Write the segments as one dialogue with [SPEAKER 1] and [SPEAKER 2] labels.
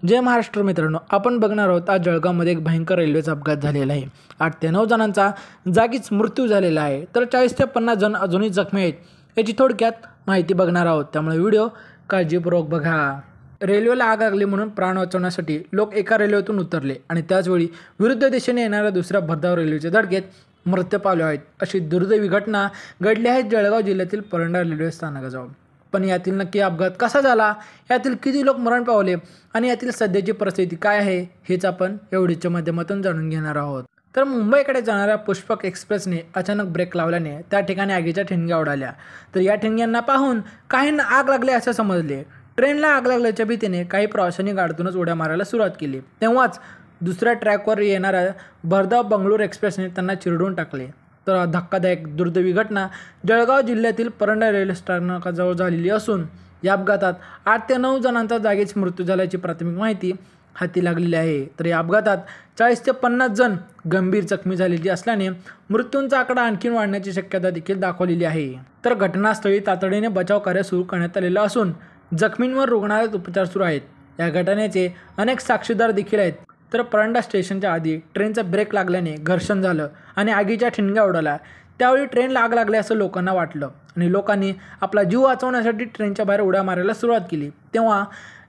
[SPEAKER 1] जय महाराष्ट्र मित्रांनो, आपण बघणार आहोत आज जळगावमध्ये एक भयंकर रेल्वेचा अपघात झालेला आहे। 8 ते 9 जणांचा जागीच मृत्यू झालेला आहे, तर 40 ते 50 जण अजूनही जखमी आहेत। याची थोडक्यात माहिती बघणार आहोत, त्यामुळे व्हिडिओ काळजीपूर्वक बघा। रेल्वेला आग लागली म्हणून प्राण वाचवण्यासाठी लोक एका रेल्वेतून उतरले आणि त्याचवेळी विरुद्ध दिशेने येणाऱ्या दुसऱ्या भरधाव रेल्वेच्या धडकेत मृत्यू पावले आहेत। अशी दुर्दैवी घटना घडली आहे जळगाव जिल्ह्यातील परंडा रेल्वे स्थानकाजवळ। पण यातील नक्की अपघात कसा झाला, यातील किती लोक मरण पावले आणि यातील सध्याची परिस्थिती काय आहे हेच आपण या व्हिडिओच्या माध्यमातून जाणून घेणार आहोत। तर मुंबईकडे जाणाऱ्या पुष्पक एक्सप्रेसने अचानक ब्रेक लावल्याने त्या ठिकाणी आगीच्या ठिणग्या उडाल्या। तर या ठिणग्यांना पाहून काहींना आग लागली असे समजले। ट्रेनला आग लागल्याच्या भीतीने काही प्रवाशांनी गाडीतूनच उड्या मारायला सुरुवात केली। तेव्हाच दुसऱ्या ट्रॅकवर येणाऱ्या भरधाव बंगळूर एक्सप्रेसने त्यांना चिरडून टाकले। तर धक्कादायक दुर्दैवी घटना जळगाव जिल्ह्यातील परंडा रेल्वे स्थानकाजवळ झालेली असून या अपघातात 8 ते 9 जणांचा जागीच मृत्यू झाल्याची प्राथमिक माहिती हाती लागलेली आहे। तर या अपघातात 40 ते 50 जण गंभीर जखमी झालेली असल्याने मृत्यूंचा आकडा आणखी वाढण्याची शक्यता देखील दाखवलेली आहे। तर घटनास्थळी तातडीने बचाव कार्य सुरू करण्यात आलेलं असून जखमींवर रुग्णालयात उपचार सुरू आहेत। या घटनेचे अनेक साक्षीदार देखील आहेत। तर परंडा स्टेशनच्या आधी ट्रेनचा ब्रेक लागल्याने घर्षण झालं आणि आगीच्या ठिणग्या उडाल्या। त्यावेळी ट्रेनला आग लागली असं लोकांना वाटलं आणि लोकांनी आपला जीव वाचवण्यासाठी ट्रेनच्या बाहेर उड्या मारायला सुरुवात केली। तेव्हा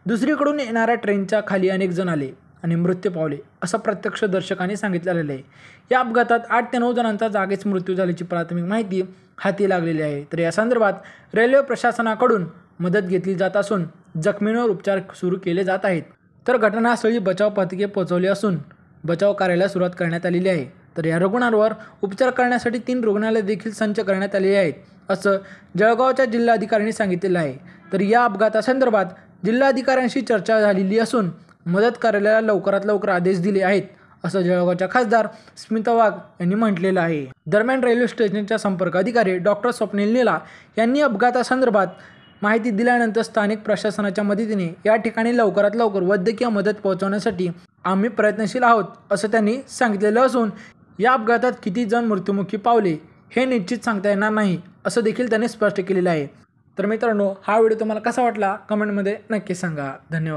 [SPEAKER 1] दुसरीकडून येणाऱ्या ट्रेनच्या खाली अनेक जण आले आणि मृत्यू पावले असं प्रत्यक्षदर्शकांनी सांगितलेलं आहे। या अपघातात 8 ते 9 जणांचा जागीच मृत्यू झाल्याची प्राथमिक माहिती हाती लागलेली आहे। तर या संदर्भात रेल्वे प्रशासनाकडून मदत घेतली जात असून जखमींवर उपचार सुरू केले जात आहेत। तर घटनास्थळी बचाव पथके पोहोचवली असून बचाव कार्याला सुरुवात करण्यात आलेली आहे। तर या रुग्णांवर उपचार करण्यासाठी 3 रुग्णालय देखील संच करण्यात आलेली आहेत असं जळगावच्या जिल्हाधिकाऱ्यांनी सांगितलेलं आहे। तर या अपघातासंदर्भात जिल्हाधिकाऱ्यांशी चर्चा झालेली असून मदत कार्यालयाला लवकरात लवकर आदेश दिले आहेत असं जळगावच्या खासदार स्मिता वाघ यांनी म्हटलेलं आहे। दरम्यान रेल्वे स्टेशनच्या संपर्क अधिकारी डॉक्टर स्वप्नील नीला यांनी अपघातासंदर्भात माहिती दिल्यानंतर स्थानिक प्रशासनाच्या मदतीने या ठिकाणी लवकरात लवकर वैद्यकीय मदत पोहोचवण्यासाठी आम्ही प्रयत्नशील आहोत असं त्यांनी सांगितलेलं असून या अपघातात किती जण मृत्युमुखी पावले हे निश्चित सांगता येणार नाही असं देखील त्यांनी स्पष्ट केलेलं आहे। तर मित्रांनो, हा व्हिडिओ तुम्हाला कसा वाटला कमेंटमध्ये नक्की सांगा। धन्यवाद।